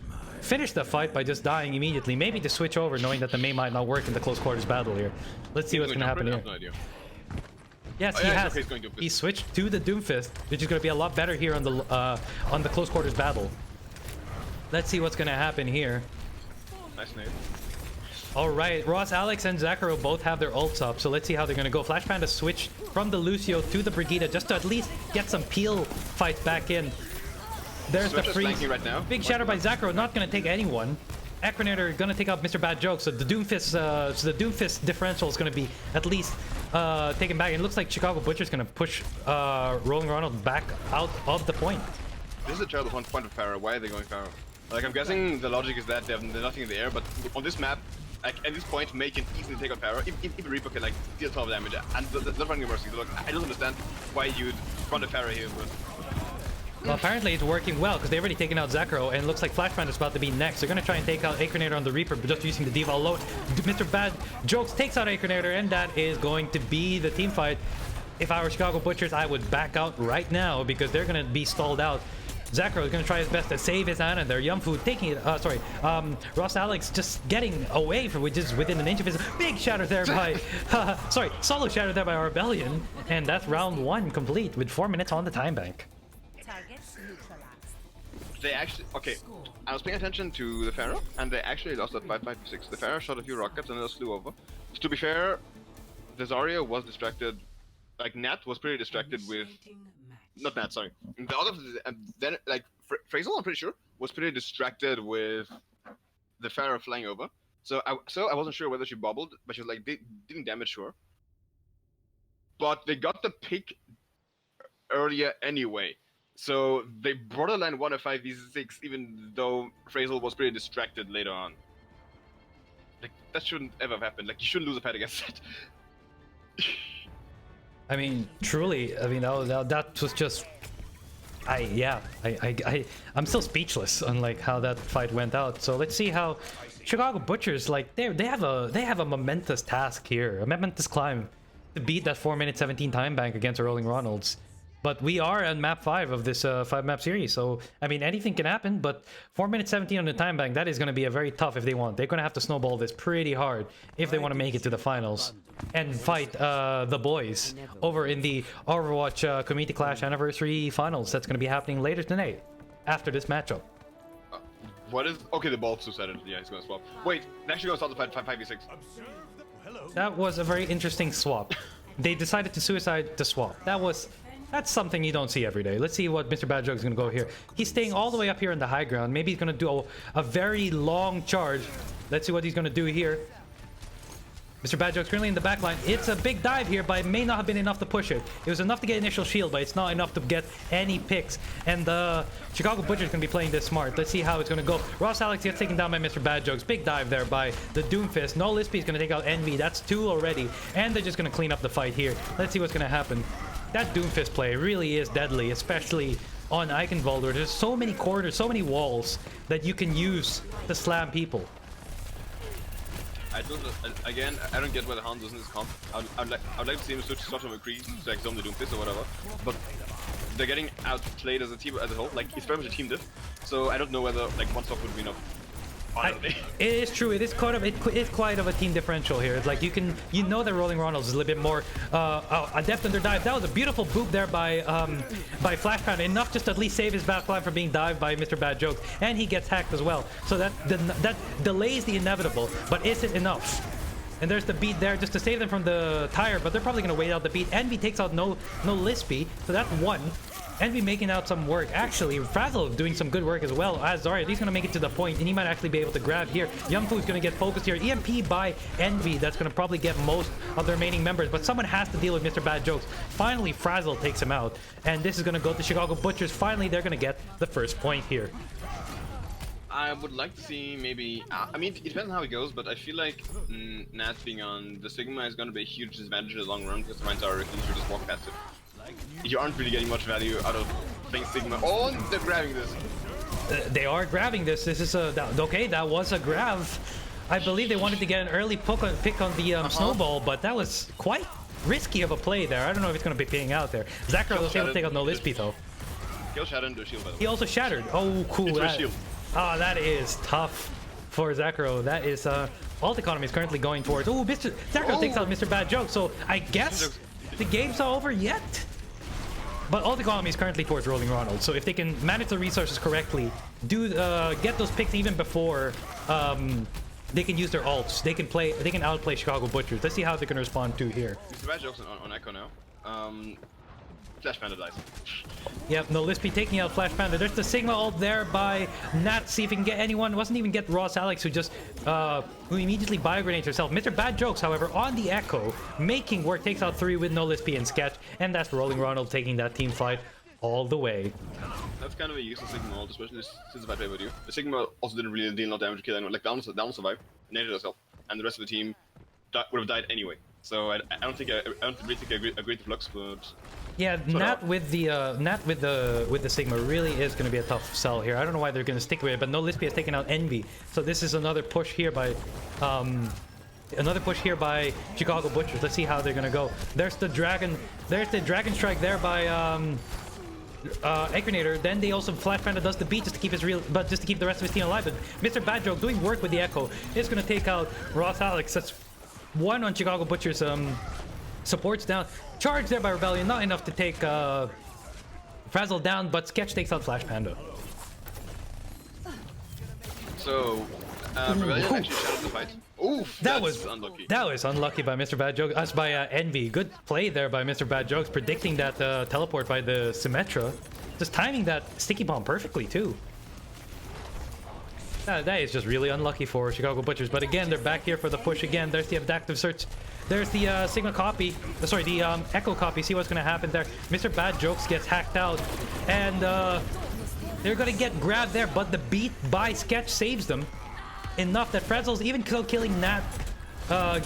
finish the fight by just dying immediately, maybe to switch over, knowing that the May might not work in the close quarters battle here. Let's see what's gonna happen here.
No idea.
Yes, he has. He switched to the Doomfist, which is gonna be a lot better here on the close quarters battle. Let's see what's gonna happen here.
Nice nade.
All right, Ross, Alex, and Zakaro both have their ults up, so let's see how they're gonna go. Flash Panda switched from the Lucio to the Brigitte just to at least get some peel fights back in. There's the freeze.
Right now.
Big shatter by Zakaro, not gonna take anyone. Eichenwalde gonna take out Mr. Bad Joke, so the Doomfist differential is gonna be at least taken back. It looks like Chicago Butcher's gonna push Rolling Ronald back out of the point.
This is a terrible point of Pharaoh. Why are they going Pharaoh? Like, I'm guessing the logic is that there's nothing in the air, but on this map, like, at this point, May can easily take out Pharaoh. If Reaper can, like, deal 12 damage, and that's not running mercy. So, look, I don't understand why you'd run the Pharaoh here, but...
Well, apparently it's working well, because they've already taken out Zakaro, and it looks like Flashband is about to be next. They're going to try and take out Eichenwalde on the Reaper, but just using the D.Va alone. Mr. Bad Jokes takes out Eichenwalde, and that is going to be the team fight. If I were Chicago Butchers, I would back out right now, because they're going to be stalled out. Zakaro is going to try his best to save his Ana there. Yumfu taking it, Ross Alex just getting away from, which is within an inch of his. Big shatter there by, solo shatter there by Rebellion. And that's round 1 complete with 4 minutes on the time bank.
They actually, okay, I was paying attention to the Pharaoh, and they actually lost at 5-5-6. The Pharaoh shot a few rockets and then flew over. To be fair, the Zarya was distracted, like Nat was pretty distracted with, not Nat, sorry. The other, and then, like, Frazel, I'm pretty sure, was pretty distracted with the Pharaoh flying over. So I wasn't sure whether she bobbled, but she was like, didn't damage her. But they got the pick earlier anyway. So they borderline won a 5v6 even though Frazel was pretty distracted later on. Like, that shouldn't ever have happened. Like, you shouldn't lose a fight against that.
I mean, truly, I mean, that was just... I'm still speechless on like how that fight went out. So let's see how Chicago Butchers, like, they have a momentous task here, a momentous climb to beat that 4-minute 17 time bank against the Rolling Ronalds. But we are on map 5 of this 5-map series, so, I mean, anything can happen, but 4-minute 17 on the time bank, that is going to be a very tough if they want. They're going to have to snowball this pretty hard if they want to make it to the finals and fight the boys over in the Overwatch Community Clash Anniversary Finals. That's going to be happening later tonight, after this matchup.
What is... Okay, the Bolts who said it. Yeah, he's going to swap. Wait, they're actually going to start the fight 5v6.
That was a very interesting swap. They decided to suicide the swap. That's something you don't see every day. Let's see what Mr. Bad Joke is going to go here. He's staying all the way up here in the high ground. Maybe he's going to do a very long charge. Let's see what he's going to do here. Mr. Bad Joke's currently in the back line. It's a big dive here, but it may not have been enough to push it. It was enough to get initial shield, but it's not enough to get any picks. And the Chicago Butcher's going to be playing this smart. Let's see how it's going to go. Ross Alex gets taken down by Mr. Bad Jokes. Big dive there by the Doomfist. No Lispy's going to take out Envy. That's 2 already. And they're just going to clean up the fight here. Let's see what's going to happen. That Doomfist play really is deadly, especially on Eichenwalde, where there's so many corners, so many walls that you can use to slam people.
I don't get why the Hound doesn't this comp. I'd like to see him switch from McCree to like zone the Doomfist or whatever, but they're getting outplayed as a team as a whole. Like, it's very much a team diff, so I don't know whether like one stop would be enough.
It is true. It is quite of a team differential here. It's like you know that Rolling Ronalds is a little bit more adept in their dive. That was a beautiful boop there by Flashpound, enough just to at least save his backline from being dived by Mr. Bad Jokes, and he gets hacked as well. So that delays the inevitable, but is it enough? And there's the beat there just to save them from the tire, but they're probably gonna wait out the beat. Envy takes out no Lispy, so that's 1. Envy making out some work. Actually, Frazzle doing some good work as well. As Zarya, he's going to make it to the point, and he might actually be able to grab here. Yumfu is going to get focused here. EMP by Envy. That's going to probably get most of the remaining members, but someone has to deal with Mr. Bad Jokes. Finally, Frazzle takes him out, and this is going to go to Chicago Butchers. Finally, they're going to get the first point here.
I would like to see maybe... I mean, it depends on how it goes, but I feel like Nat being on the Sigma is going to be a huge disadvantage in the long run, because the Rhines are you should just walk past it. You aren't really getting much value out of playing Sigma. Oh, they're grabbing this.
They are grabbing this. This is okay, that was a grab. I believe they wanted to get an early pick on the snowball, but that was quite risky of a play there. I don't know if it's going to be paying out there. Zakaro was able to take out no Lispy though.
He'll shatter into a shield, by the way.
He also shattered. Oh, cool. Oh, that is tough for Zakaro. That is ult economy is currently going towards. Oh, Zakaro takes out Mr. Bad Joke. So I guess the game's not over yet. But all the economy is currently towards Rolling Ronald. So if they can manage the resources correctly, get those picks even before they can use their ults. They can outplay Chicago Butchers. Let's see how they're gonna respond to here.
Mr. Bad jokes on Echo now. Flash Panda dies.
Yep, no Lispy taking out Flash Panda. There's the Sigma ult there by Nat. See if he can get anyone. Wasn't even get Ross Alex, who just who immediately biogrenades herself. Mr. Bad Jokes, however, on the Echo, making work, takes out 3 with no Lispy and Sketch, and that's Rolling Ronald taking that team fight all the way.
That's kind of a useless Sigma ult, especially since I played with you. The Sigma also didn't really deal no damage to kill anyone. Like down survived, naded herself, and the rest of the team would have died anyway. So I don't really think I agree to Flux, but
yeah, Nat with the Sigma really is going to be a tough sell here. I don't know why they're going to stick with it, but no Lispy has taken out Envy, so this is another push here by Chicago Butchers. Let's see how they're going to go. There's the Dragon Strike there by Eichenwalde. Then they also Flash Panda does the beat just to keep just to keep the rest of his team alive. But Mr. Bad Joke doing work with the Echo is going to take out Ross Alex. That's one on Chicago Butchers. Supports down. Charge there by Rebellion. Not enough to take Frazzle down, but Sketch takes out Flash Panda.
So, Rebellion actually shut up the fight. Oof, that was unlucky.
That was unlucky by Mr. Bad Jokes. By Envy. Good play there by Mr. Bad Jokes, predicting that teleport by the Symmetra. Just timing that sticky bomb perfectly, too. That is just really unlucky for Chicago Butchers. But again, they're back here for the push again. There's the adaptive search. There's the Sigma copy. Sorry, the Echo copy. See what's going to happen there. Mr. Bad Jokes gets hacked out. And they're going to get grabbed there. But the beat by Sketch saves them. Enough that Frazzle's even killing Nat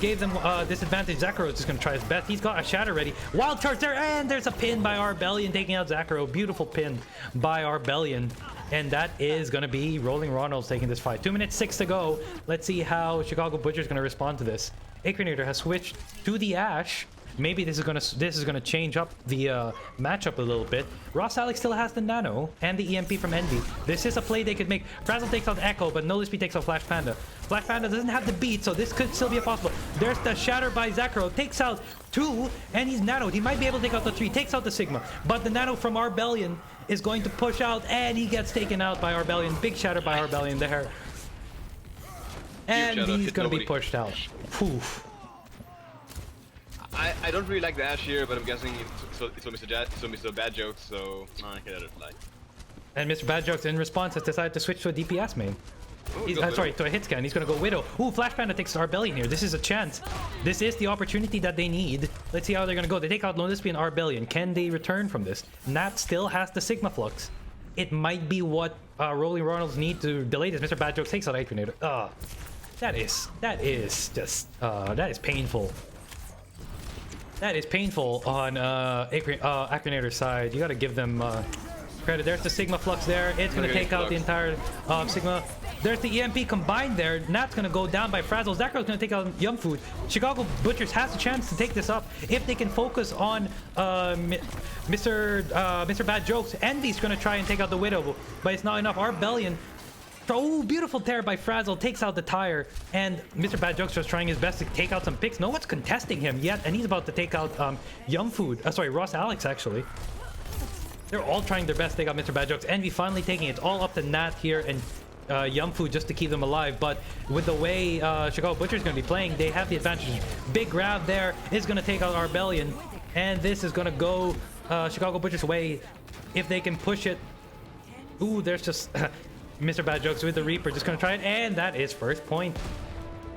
gave them disadvantage. Zakaro is just going to try his best. He's got a Shatter ready. Wild Charge there. And there's a pin by Arbellion taking out Zakaro. Beautiful pin by Arbellion. And that is going to be Rolling Ronalds taking this fight. 2 minutes 6 to go. Let's see how Chicago Butcher is going to respond to this. Eichenwalde has switched to the Ashe. Maybe this is gonna change up the matchup a little bit. Ross Alex still has the Nano and the EMP from Envy. This is a play they could make. Frazzle takes out Echo, but no Lispy takes out Flash Panda. Flash Panda doesn't have the beat, so this could still be possible. There's the Shatter by Zakaro. Takes out 2, and he's nanoed. He might be able to take out the 3. Takes out the Sigma, but the Nano from Arbellion is going to push out, and he gets taken out by Arbellion. Big Shatter by Arbellion there. And he's going to be pushed out. Poof.
I don't really like the Ashe here, but I'm guessing it's Mr. Bad Jokes, so I can let it fly.
And Mr. Bad Jokes, in response, has decided to switch to a DPS main. Sorry, to a hit scan. He's going to go Widow. Ooh, Flash Panda takes Arbellion here. This is a chance. This is the opportunity that they need. Let's see how they're going to go. They take out Lispy and Arbellion. Can they return from this? Nat still has the Sigma Flux. It might be what Rolling Ronalds need to delay this. Mr. Bad Jokes takes out Eichenwalde. That is painful. That is painful on Eichenwalde's side. You got to give them credit. There's the Sigma Flux there. It's going to take out the entire Sigma. There's the EMP combined there. Nat's going to go down by Frazzle. Zakaro's going to take out Yum Food. Chicago Butchers has a chance to take this up if they can focus on Mr. Bad Jokes. Envy's going to try and take out the Widow, but it's not enough. Arbellion. Oh, beautiful tear by Frazzle, takes out the tire, and Mr. Bad Jokes just trying his best to take out some picks. No one's contesting him yet, and he's about to take out Yum Food. Sorry, Ross Alex, actually. They're all trying their best to take out Mr. Bad Jokes. Envy finally taking it. It's all up to Nat here and Yum Food just to keep them alive, but with the way Chicago Butcher is going to be playing, they have the advantage. Big grab there is going to take out Arbellion, and this is going to go Chicago Butcher's way if they can push it. Ooh, there's just... Mr. Bad Jokes with the Reaper, just gonna try it, and that is first point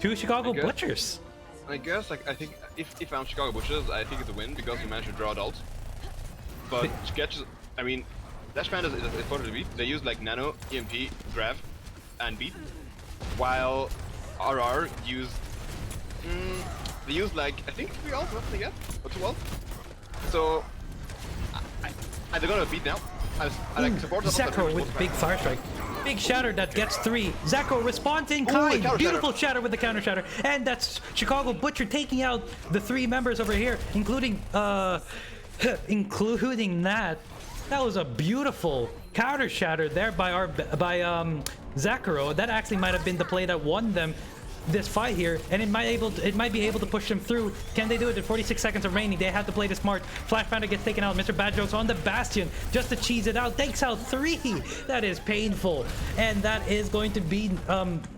to Chicago Butchers.
I guess, like, I think if I'm Chicago Butchers, I think it's a win because we managed to draw adults. But Sketches, I mean, Flash Panda is part of the beat. They use like Nano, EMP, Grav, and beat, while RR used they used like I think 3 ults, nothing to get, or 2 ults. So they're gonna beat now. I like support
Zakaro with big fire strike. Big Shatter that gets 3. Zakaro responds in kind. Beautiful shatter with the counter shatter. And that's Chicago Butcher taking out the 3 members over here, including including Nat. That was a beautiful counter shatter there by Zakaro. That actually might have been the play that won them this fight here, and it might be able to push them through. Can they do it? At 46 seconds remaining, they have to play this smart. Flash Panda gets taken out. Mr. Bad Jokes on the Bastion just to cheese it out. Takes out 3. That is painful, and that is going to be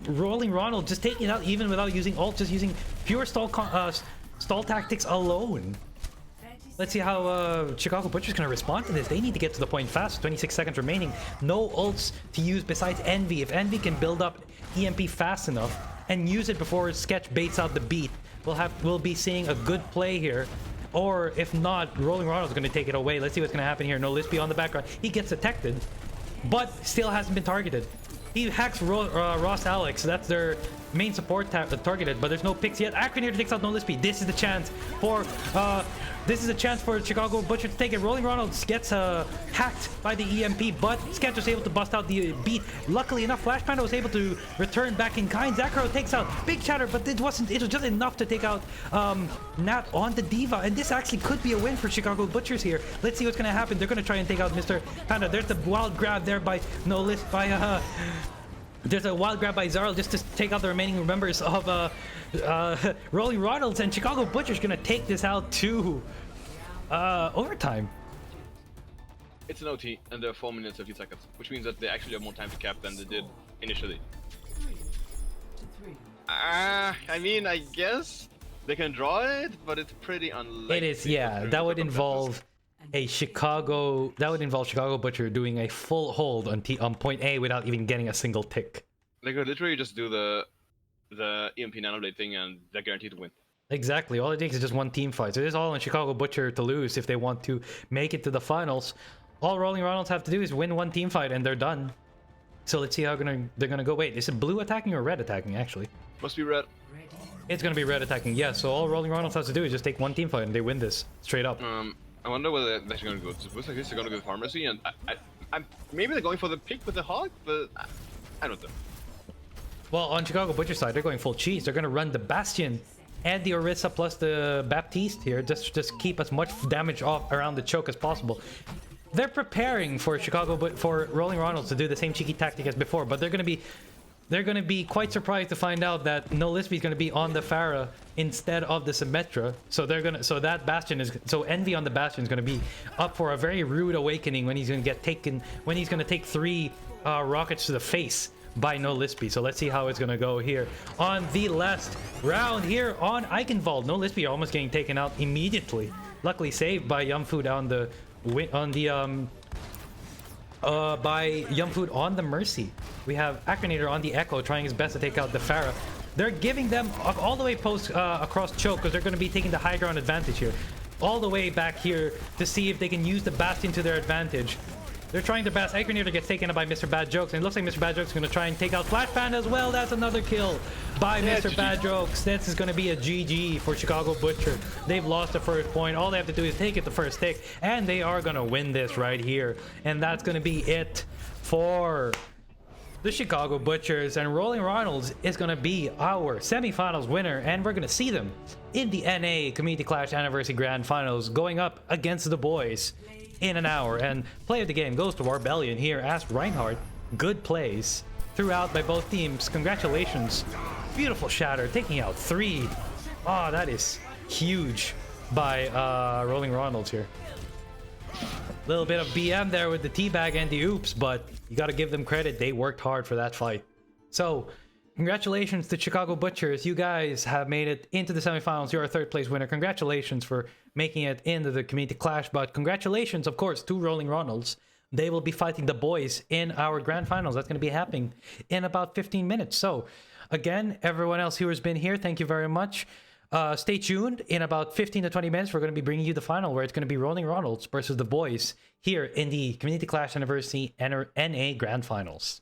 Rolling Ronald just taking it out even without using ult, just using pure stall tactics alone. Let's see how Chicago Butcher's gonna respond to this. They need to get to the point fast. 26 seconds remaining. No ults to use besides Envy. If Envy can build up EMP fast enough and use it before Sketch baits out the beat, we'll be seeing a good play here. Or if not, Rolling Ronald's gonna take it away. Let's see what's gonna happen here. No Lispy on the background. He gets detected, but still hasn't been targeted. He hacks Ross Alex. That's their main support targeted, but there's no picks yet. Acronator takes out No Lispy. This is the chance for Chicago Butcher to take it. Rolling Ronalds gets hacked by the EMP, but Sketch was able to bust out the beat. Luckily enough, Flash Panda was able to return back in kind. Zacro takes out Big Chatter, but it was just enough to take out Nat on the Diva, and this actually could be a win for Chicago Butchers here. Let's see what's gonna happen. They're gonna try and take out Mr. Panda. There's the wild grab there by No List by there's a wild grab by Zarl just to take out the remaining members of Rolling Ronalds, and Chicago Butcher's gonna take this out to overtime.
It's an OT, and they're 4 minutes 50 seconds, which means that they actually have more time to cap than they did initially. I mean, I guess they can draw it, but it's pretty unlikely.
It is, yeah. That would involve Chicago Butcher doing a full hold on point A without even getting a single tick.
They could literally just do the EMP Nanoblade thing, and they're guaranteed to win.
Exactly. All it takes is just one team fight. So it is all on Chicago Butcher to lose if they want to make it to the finals. All Rolling Ronalds have to do is win one team fight, and they're done. So let's see how they're gonna go. Wait, is it blue attacking or red attacking? Actually,
must be red.
It's gonna be red attacking. Yeah. So all Rolling Ronalds has to do is just take one team fight, and they win this straight up.
I wonder whether they're actually going to go. It looks like this, they're going to go with Pharmacy, and maybe they're going for the pick with the Hog, but I don't know.
Well, on Chicago Butcher side, they're going full cheese. They're going to run the Bastion and the Orisa plus the Baptiste here, just keep as much damage off around the choke as possible. They're preparing for for Rolling Ronalds to do the same cheeky tactic as before, but they're going to be quite surprised to find out that No Lispy is going to be on the Pharah instead of the Symmetra. So that Bastion so Envy on the Bastion is going to be up for a very rude awakening when he's going to take 3 rockets to the face by No Lispy. So let's see how it's going to go here on the last round here on Eichenwalde. No Lispy almost getting taken out immediately. Luckily saved by Yumfood by Yumfood on the Mercy. We have Acronator on the Echo trying his best to take out the Pharah. They're giving them all the way across choke because they're going to be taking the high ground advantage here. All the way back here to see if they can use the Bastion to their advantage. They're trying their best. Acronator gets taken out by Mr. Bad Jokes, and it looks like Mr. Bad Jokes is going to try and take out Flash Panda as well. That's another kill by Mr. Bad Jokes. This is going to be a GG for Chicago Butcher. They've lost the first point. All they have to do is take it the first tick, and they are going to win this right here. And that's going to be it for the Chicago Butchers, and Rolling Ronalds is going to be our semifinals winner, and we're going to see them in the NA Community Clash Anniversary Grand Finals going up against the boys in an hour. And play of the game goes to Warbellion here as Reinhardt. Good plays throughout by both teams. Congratulations. Beautiful shatter, taking out 3. Oh, that is huge by Rolling Ronalds here. Little bit of BM there with the teabag and the oops, but you got to give them credit. They worked hard for that fight. So congratulations to Chicago Butchers. You guys have made it into the semifinals. You're a 3rd place winner. Congratulations for making it into the Community Clash. But congratulations, of course, to Rolling Ronalds. They will be fighting the boys in our grand finals. That's going to be happening in about 15 minutes. So again, everyone else who has been here, thank you very much. Stay tuned. In about 15 to 20 minutes, we're going to be bringing you the final, where it's going to be Rolling Ronalds versus the boys here in the Community Clash Anniversary NA Grand Finals.